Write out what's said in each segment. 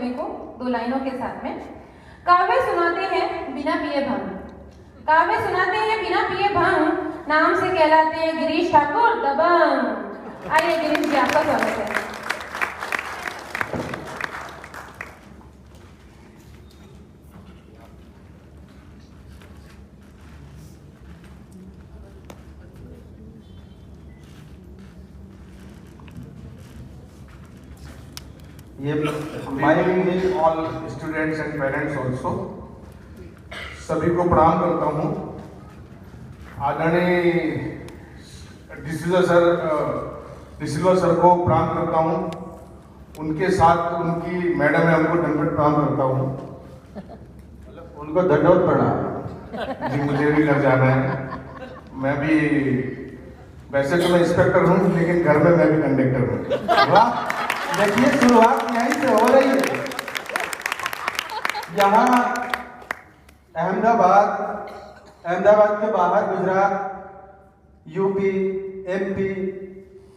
सभी को 2 लाइनों के साथ में। काव्य सुनाते हैं बिना पिए भंग, काव्य सुनाते हैं बिना पिए भंग, नाम से कहलाते हैं गिरीश ठाकुर दबंग। आइए गिरीश जी, आपका स्वागत है। ये my all students and parents also, सभी को प्रणाम करता हूँ। आदरणीय डिसिल्वा सर को प्रणाम करता हूँ, उनके साथ उनकी मैडम है, उनको दंडवत प्रणाम करता हूँ। उनको दंडवत प्रणाम जी, मुझे भी घर जाना है। मैं भी वैसे तो मैं इंस्पेक्टर हूँ, लेकिन घर में मैं भी कंडक्टर हूँ। वाह, देखिए शुरुआत यहीं से हो रही है। यहाँ अहमदाबाद के बाहर गुजरात, यूपी, एमपी,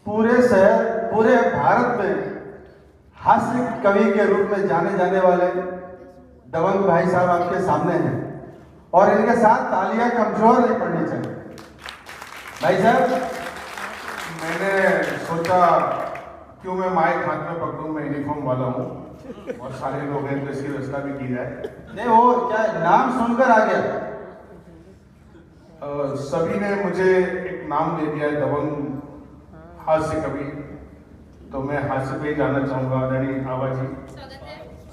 पूरे शहर, पूरे भारत में हास्य कवि के रूप में जाने जाने वाले दबंग भाई साहब आपके सामने हैं, और इनके साथ तालियां कमजोर नहीं पड़नी चाहिए। भाई साहब, मैंने सोचा क्यों मैं माइक हाथ में पकड़ूं, मैं यूनिफॉर्म वाला हूँ और सारे लोग हैं तो इसकी व्यवस्था भी की जाए। नहीं, वो क्या नाम सुनकर आ गया। सभी ने मुझे एक नाम दे दिया है, दबंग हास्य कवि, तो मैं हास्य पे ही जाना चाहूंगा। आदरणीय आभा जी,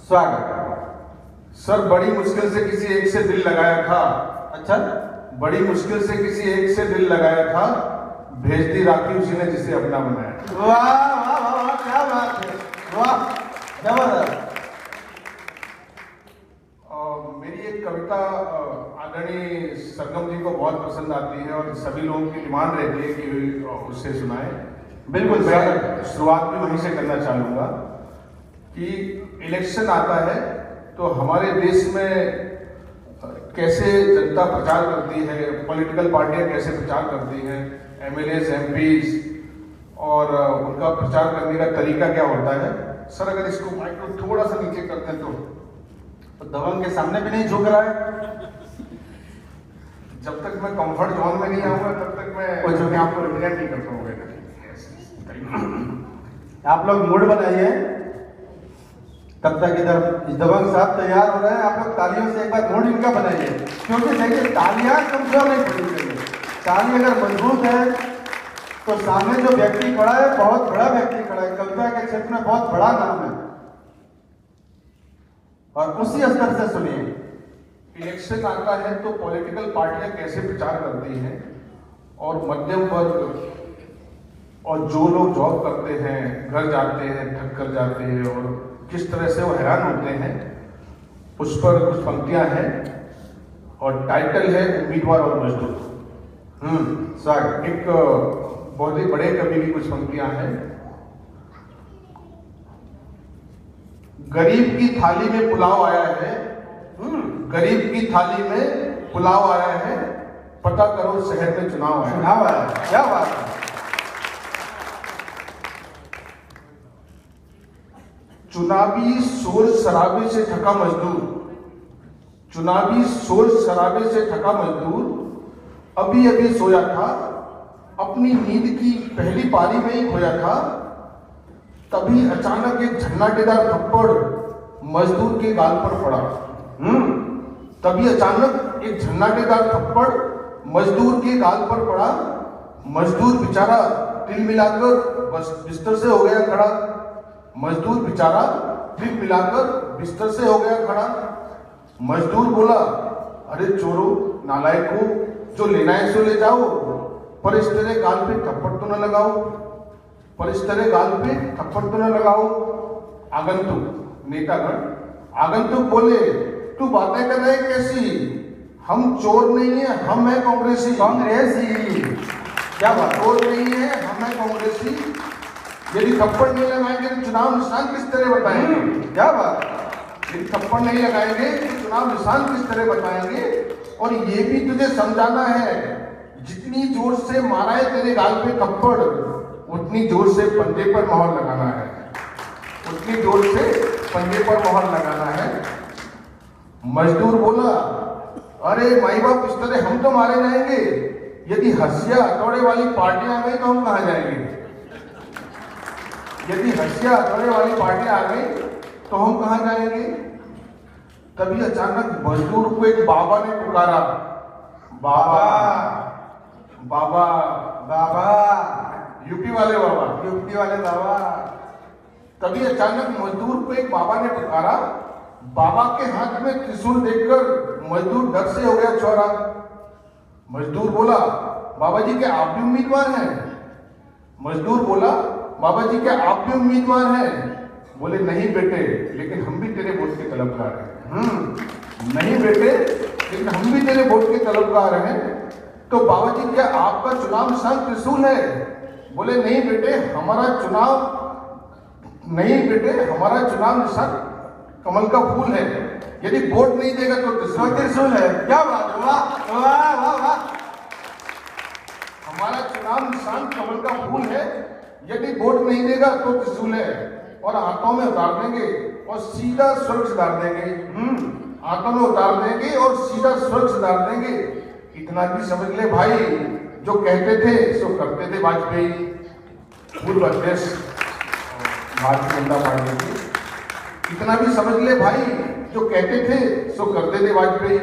स्वागत। सर, बड़ी मुश्किल से किसी एक से दिल लगाया था। अच्छा, बड़ी मुश्किल से किसी एक से दिल लगाया था, भेज दी राखी उसी ने जिसे अपना बनाया। वाह वाह वाह, क्या बात है, वाह, जबरदस्त। मेरी एक कविता आदरणीय सरगम जी को बहुत पसंद आती है और सभी लोगों की डिमांड रहती है कि उससे सुनाए। बिल्कुल, मैं शुरुआत भी वहीं से करना चाहूँगा कि इलेक्शन आता है तो हमारे देश में कैसे जनता प्रचार करती है, पॉलिटिकल पार्टियां कैसे प्रचार करती हैं, एमएलएस, एमपीज, और उनका प्रचार करने का तरीका क्या होता है। सर, अगर इसको माइक को थोड़ा सा नीचे करते हैं तो दबंग के सामने भी नहीं झुक रहा है। जब तक मैं कंफर्ट जोन में नहीं आऊंगा तब तक मैं कुछ भी आपको रिप्रेजेंट नहीं कर पाऊंगा। आप लोग मूड बनाइए, तब तक इधर दबंग साहब तैयार हो रहे हैं। आप लोग तालियों से एक बार मूड इनका बनाइए, क्योंकि देखिए तालियां कमजोर नहीं पड़नी चाहिए। ताली अगर मजबूत है तो सामने जो व्यक्ति खड़ा है बहुत बड़ा व्यक्ति खड़ा है, कविता के क्षेत्र में बहुत बड़ा नाम है, और उसी स्तर से सुनिए। इलेक्शन आता है तो पॉलिटिकल पार्टियां कैसे प्रचार करती हैं, और मध्यम वर्ग और जो लोग जॉब करते हैं, घर जाते हैं, थक कर जाते हैं, और किस तरह से वो हैरान होते हैं, उस पर कुछ पंक्तियां हैं और टाइटल है उम्मीदवार और मजदूर। स्वागत। एक बहुत ही बड़े कवि की कुछ पंक्तियां हैं। गरीब की थाली में पुलाव आया है, गरीब की थाली में पुलाव आया है, पता करो शहर में चुनाव आया है। क्या बात है। चुनावी शोर शराबे से थका मजदूर, चुनावी शोर शराबे से थका मजदूर अभी अभी सोया था, अपनी नींद की पहली पारी में ही खोया था, तभी अचानक एक झन्नाटेदार थप्पड़ मजदूर के गाल पर पड़ा। तभी अचानक एक झन्नाटेदार थप्पड़ मजदूर के गाल पर पड़ा। मजदूर बेचारा दिल मिलाकर बस बिस्तर से हो गया खड़ा। मजदूर बेचारा दिल मिलाकर बिस्तर से हो गया खड़ा। मजदूर बोला, अरे चोरों, नालायकों, जो लेना है सो ले जाओ, पर इस तरह गाल पे थप्पड़ तो न लगाओ, पर इस तरह गाल पे थप्पड़ तो न लगाओ। आगंतुक नेतागण, आगंतुक बोले, तू बातें कर रहे कैसी, हम चोर नहीं है, हम है कांग्रेसी। कांग्रेसी, क्या बात, चोर नहीं है, हम है कांग्रेसी। यदि थप्पड़ नहीं लगाएंगे तो चुनाव निशान किस तरह बताएंगे। क्या बात, यदि थप्पड़ नहीं लगाएंगे तो चुनाव निशान किस तरह बताएंगे। और ये भी तुझे समझाना है, जितनी जोर से मारा है तेरे गाल पे थप्पड़, उतनी जोर से पंजे पर मोहर लगाना है, उतनी जोर से पंजे पर मोहर लगाना है। मजदूर बोला, अरे माई बाप इस तरह हम तो मारे जाएंगे, यदि हंसिया हथौड़े वाली पार्टी आ गई तो हम कहाँ जाएंगे? यदि हंसिया हथौड़े वाली पार्टी आ गई तो हम कहाँ जाएंगे? तभी अचानक मजदूर को एक बाबा ने पुकारा, बाबा बाबा बाबा, यूपी वाले बाबा। यूपी वाले बाबा। तभी अचानक मजदूर को एक बाबा ने पुकारा। बाबा के हाथ में त्रिशूल देखकर मजदूर डर से हो गया चौरा। मजदूर बोला, बाबा जी क्या आप भी उम्मीदवार हैं? मजदूर बोला, बाबा जी क्या आप भी उम्मीदवार हैं? बोले, नहीं बेटे, लेकिन हम भी तेरे वोट के तलबगार हैं। नहीं बेटे, लेकिन हम भी तेरे वोट के तलबगार हैं। तो बाबा जी क्या आपका चुनाव निशान त्रिशूल है? बोले, नहीं बेटे, हमारा चुनाव निशान कमल का फूल है। यदि वोट नहीं देगा तो त्रिशूल है। क्या बात, वाह वाह वाह वाह। हमारा चुनाव निशान कमल का फूल है, यदि वोट नहीं देगा तो त्रिशूल है, और हाथों में उतार देंगे और सीधा स्वर्ग सिधार देंगे। हाथों में उतार देंगे और सीधा स्वर्ग सिधार देंगे। इतना भी समझ ले भाई, जो कहते थे सो करते थे वाजपेयी, पूर्व अध्यक्ष भारतीय जनता पार्टी के। इतना भी समझ ले भाई, जो कहते थे सो करते थे वाजपेयी।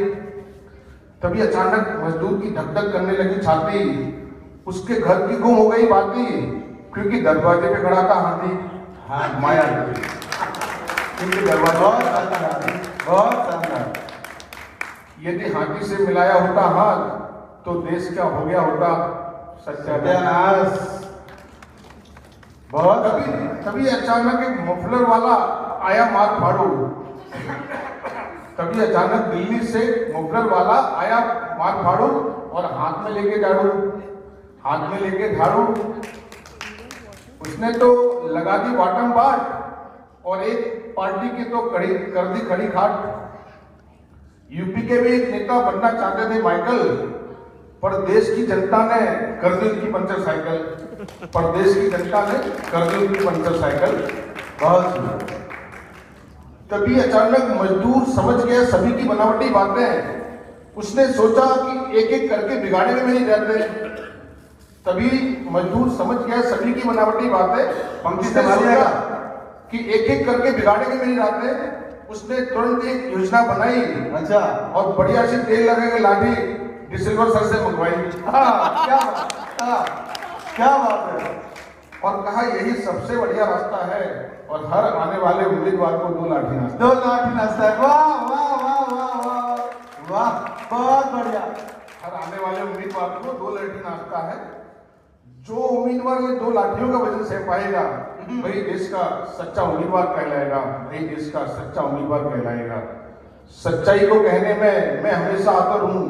तभी अचानक मजदूर की धक धक करने लगी छाती। उसके घर की गुम हो गई बाती, क्योंकि दरवाजे पे खड़ा था हाथी। हाँ, माया क्योंकि दरवाजा बहुत शानदार। यदि हाथी से मिलाया होता हाथ तो देश क्या हो गया होता? सत्यानाश। बहुत तभी अचानक एक मफलर वाला आया मार फाड़ू। तभी अचानक दिल्ली से मफलर वाला आया मार फाड़ू और हाथ में लेके झाड़ू। उसने तो लगा दी बाटम बाट और एक पार्टी की तो कर दी खड़ी खाट। यूपी के भी एक नेता बनना चाहते थे माइकल, पर देश की जनता ने कर दी उनकी पंचर साइकिल। बहुत। तभी अचानक मजदूर समझ गया सभी की बनावटी बातें। उसने सोचा कि एक एक करके बिगाड़े में नहीं जाते। तभी मजदूर समझ गया सभी की बनावटी बातें। पंक्ति से सोचा कि एक एक करके बिगाड़े के नहीं जाते। उसने तुरंत एक योजना बनाई। अच्छा। और बढ़िया सी तेल लगे के लाठी डिसिल्वर सर से मंगवाई। क्या बात है। और कहा यही सबसे बढ़िया रास्ता है, और हर आने वाले उम्मीदवार को 2 लाठी नाश्ता। 2 लाठी नाश्ता है। वाह वाह वाह वाह वाह वाह, बहुत बढ़िया। हर आने वाले उम्मीदवार को 2 लाठी नाश्ता है। जो उम्मीदवार ये 2 लाठियों का वजन सह पाएगा वही देश का सच्चा उम्मीदवार कहलाएगा। सच्चाई को कहने में मैं हमेशा आतर हूँ,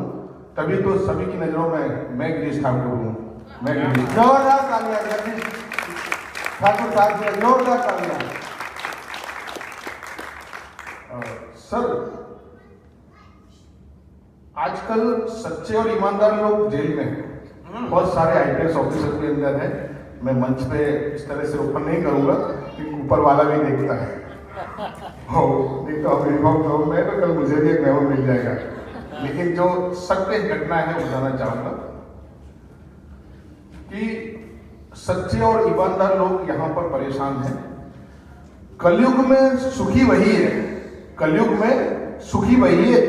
तभी तो सभी की नजरों में मैं गिरीश ठाकुर हूँ। जोरदार तालियां जगदीश ठाकुर साहब के, जोरदार तालियां। सर, आजकल सच्चे और ईमानदार लोग जेल में हैं। बहुत सारे आईपीएस ऑफिसर के अंदर हैं। मैं मंच पे इस तरह से ओपन नहीं करूंगा क्योंकि ऊपर वाला भी देखता है। नहीं तो अभी मैं तो कल मुझे भी एक मेमो मिल जाएगा। लेकिन जो सत्य घटना है बताना चाहूंगा कि सच्चे और ईमानदार लोग यहाँ पर परेशान हैं। कलयुग में सुखी वही है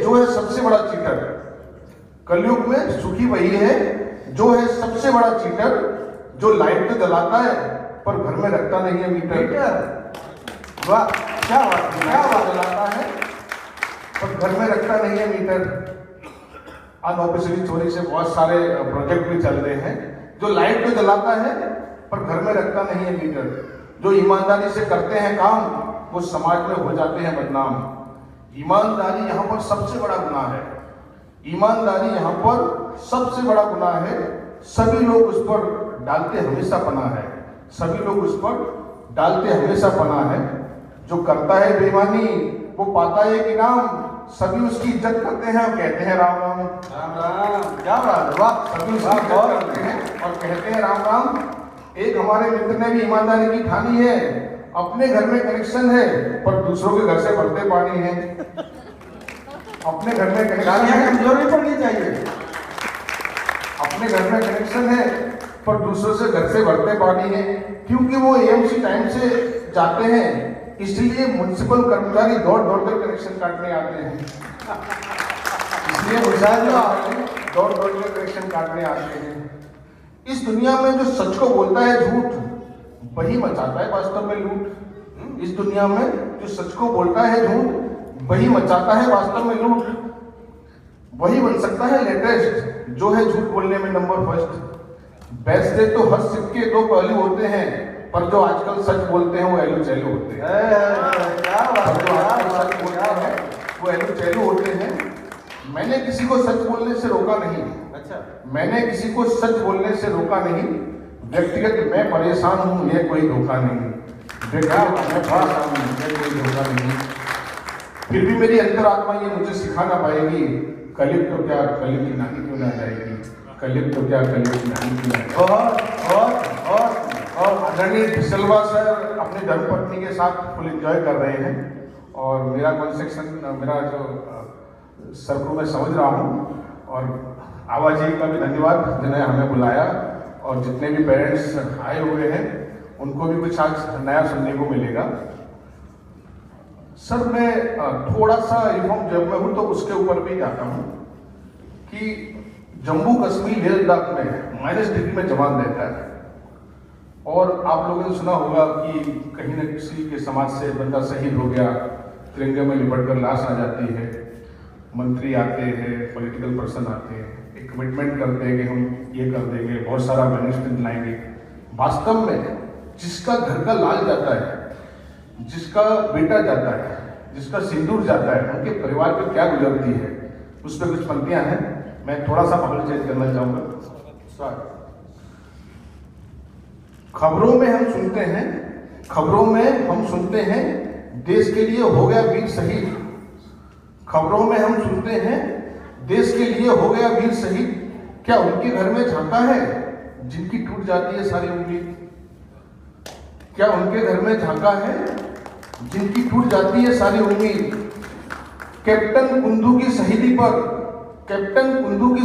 जो है सबसे बड़ा चीटर। कलयुग में सुखी वही है जो है सबसे बड़ा चीटर, जो लाइट तो जलाता है पर घर में रखता नहीं है मीटर। वाह, क्या बात जलाता है पर घर में रखता नहीं है मीटर। अनऑफिशियली चोरी से बहुत सारे प्रोजेक्ट भी चल रहे हैं। जो लाइट तो जलाता है पर घर में रखता नहीं है मीटर। जो ईमानदारी से करते हैं काम वो समाज में हो जाते हैं बदनाम। ईमानदारी यहाँ पर सबसे बड़ा गुनाह है। ईमानदारी यहाँ पर सबसे बड़ा गुनाह है। सभी लोग उस पर डालते हमेशा पना है। जो करता है बेईमानी वो पाता है कि नाम, सभी उसकी इज्जत करते हैं और कहते हैं राम राम। क्या बात है। वाह, सभी उसकी इज्जत करते हैं और कहते हैं राम राम। एक हमारे मित्र ने भी ईमानदारी की ठानी है अपने घर में कनेक्शन है पर दूसरों के घर से भरते पानी है। अपने घर में कनेक्शन गालियां है, कमजोर नहीं पड़नी चाहिए। अपने घर में कनेक्शन है पर दूसरों से घर से भरते पानी है। क्योंकि वो एएमसी टाइम से जाते हैं, इसलिए म्युनिसिपल कर्मचारी दौड़ दौड़ कर कनेक्शन काटने आते हैं। इसलिए दौड़ दौड़ कर कनेक्शन काटने आते हैं। इस दुनिया में जो सच को बोलता है झूठ, वही मचाता है वास्तव में लूट। इस दुनिया में जो सच को बोलता है झूठ, वही मचाता है वास्तव में लूट। वही बन सकता है लेटेस्ट जो है झूठ बोलने में नंबर फर्स्ट। वैसे तो हर सिक्के दो पहलू होते हैं, पर जो आजकल सच बोलते हैं वो एलो चैलो होते हैं। वो एलो चैलो होते हैं। मैंने किसी को सच बोलने से रोका नहीं। अच्छा, मैंने किसी को सच बोलने से रोका नहीं। व्यक्तिगत मैं परेशान हूँ, यह कोई धोखा नहीं। व्यक्तिगत मैं परेशान हूँ, यह कोई धोखा नहीं। फिर भी मेरी अंतरात्मा ये मुझे सिखाना पाएगी, कलिप तो क्या कलिप की नानी क्यों ना जाएगी। कलिप तो क्या कलिप की नानी क्यों ना। और आदरणीय फिसलवा सर अपने धर्मपत्नी के साथ फुल एंजॉय कर रहे हैं। और मेरा कंसेक्शन, मेरा जो सर को मैं समझ रहा हूँ। और आवाजी का भी धन्यवाद जिन्हें हमें बुलाया, और जितने भी पेरेंट्स आए हुए हैं उनको भी कुछ आज नया सुनने को मिलेगा। सर मैं थोड़ा सा रिफॉर्म जब मैं हूँ तो उसके ऊपर भी जाता हूँ कि जम्मू कश्मीर लेह लद्दाख में -डिग्री में जवान रहता है। और आप लोगों ने सुना होगा कि कहीं न किसी के समाज से बंदा शहीद हो गया, तिरंगे में लिपट कर लाश आ जाती है, मंत्री आते हैं, पॉलिटिकल पर्सन आते हैं, एक कमिटमेंट करते हैं कि हम ये कर देंगे, बहुत सारा मैनेजमेंट लाएंगे। वास्तव में जिसका घर का लाल जाता है, जिसका बेटा जाता है, जिसका सिंदूर जाता है, उनके परिवार पे क्या गुजरती है, उस पर कुछ पंक्तियां हैं। मैं थोड़ा सा माहौल चेंज करना चाहूंगा। खबरों में हम सुनते हैं देश के लिए हो गया वीर शहीद। खबरों में हम सुनते हैं देश के लिए हो गया वीर शहीद। क्या उनके घर में झांका है जिनकी टूट जाती है सारी उम्मीद। क्या उनके घर में झांका है जिनकी टूट जाती है सारी उम्मीद। कैप्टन कुंदू की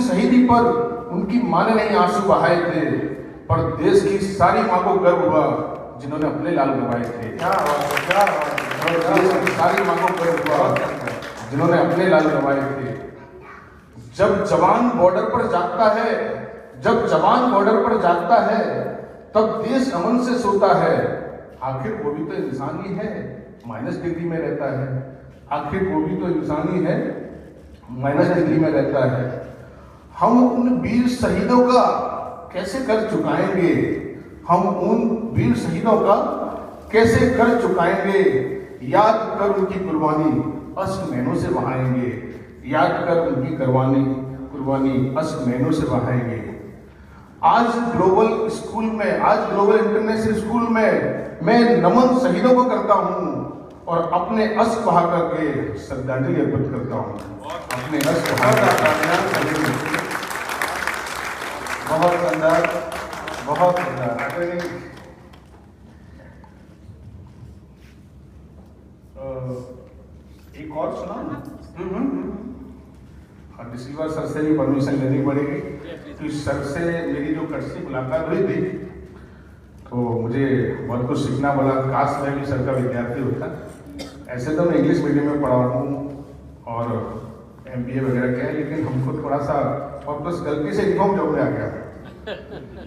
शहीदी पर उनकी मां ने नहीं आंसू बहाए थे, पर देश की सारी मां को गर्व हुआ जिन्होंने अपने लाल गवाए थे। देश की सारी मां को गर्व हुआ जिन्होंने अपने लाल गवाए थे। जब जवान बॉर्डर पर जागता है तब देश अमन से सोता है। आखिर वो भी तो इंसान ही है, -डिग्री में रहता है। आखिर वो भी तो इंसान ही है, -डिग्री में रहता है। हम उन वीर शहीदों का कैसे कर चुकाएंगे। हम उन वीर शहीदों का कैसे कर चुकाएंगे। याद कर उनकी कुर्बानी अश्क नैनों से बहाएंगे। याद कर उनकी कुर्बानी अश्क नैनों से बहाएंगे। आज ग्लोबल इंटरनेशनल स्कूल में मैं नमन शहीदों को करता हूँ और अपने अश्क बहा करके श्रद्धांजलि अर्पित करता हूँ। अपने अश्क बहुत सुंदर, बहुत सुंदर। एक और सुना रिसीवर सर से भी परमिशन लेनी पड़ेगी। तो सर से मेरी जो कटसी मुलाकात हुई थी तो मुझे बहुत कुछ सीखना पड़ा। काश मैं भी सर का विद्यार्थी होता। ऐसे तो मैं इंग्लिश मीडियम में पढ़ा हूँ और MBA वगैरह किया है, लेकिन हमको थोड़ा सा और बस गलती से यूनिफॉर्म जॉब में आ गया।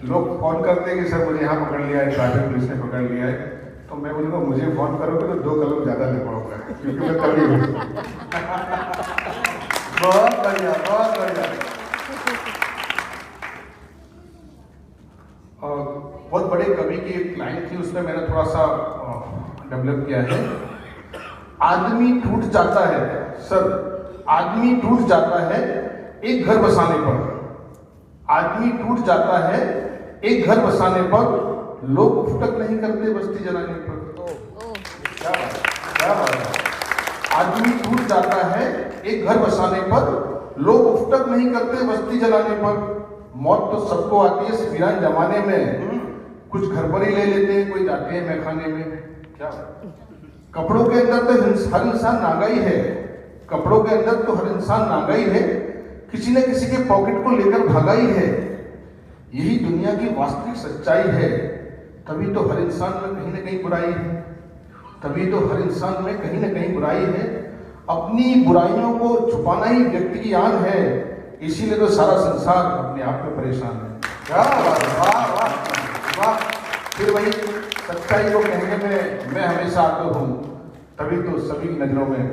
लोग फोन करते हैं कि सर मुझे यहाँ पकड़ लिया है, ट्रैफिक पुलिस ने पकड़ लिया है। तो मैं बोलूँगा मुझे फोन करोगे तो 2 कलम ज़्यादा ले पाऊंगा, क्योंकि मैं कभी बहुत बढ़िया, बहुत बढ़िया। बहुत बड़े कवि की एक लाइन थी, उसमें मैंने थोड़ा सा डेवलप किया है। आदमी टूट जाता है सर, आदमी टूट जाता है एक घर बसाने पर। आदमी टूट जाता है एक घर बसाने पर, लोग उफ्तक नहीं करते बस्ती जलाने पर। क्या बात है। आदमी टूट जाता है एक घर बसाने पर, लोग उफ्तक नहीं करते बस्ती जलाने पर। मौत तो सबको आती है इस वीरान जमाने में। कुछ घर पर ही ले लेते हैं, कोई जाते हैं मैखाने में। क्या कपड़ों के अंदर तो हर इंसान नागा ही है, कपड़ों के अंदर तो हर इंसान नागा ही है, किसी न किसी के पॉकेट को लेकर भागा ही है। यही दुनिया की वास्तविक सच्चाई है। तभी तो हर इंसान में कहीं न कहीं बुराई है, तभी तो हर इंसान में कहीं न कहीं बुराई है। अपनी बुराइयों को छुपाना ही व्यक्ति की आन है, इसीलिए तो सारा संसार अपने आप में परेशान है। क्या बात है, वाह वाह वाह। फिर वही सच्चाई को कहने में मैं हमेशा आगे हूँ, तभी तो सभी की नजरों में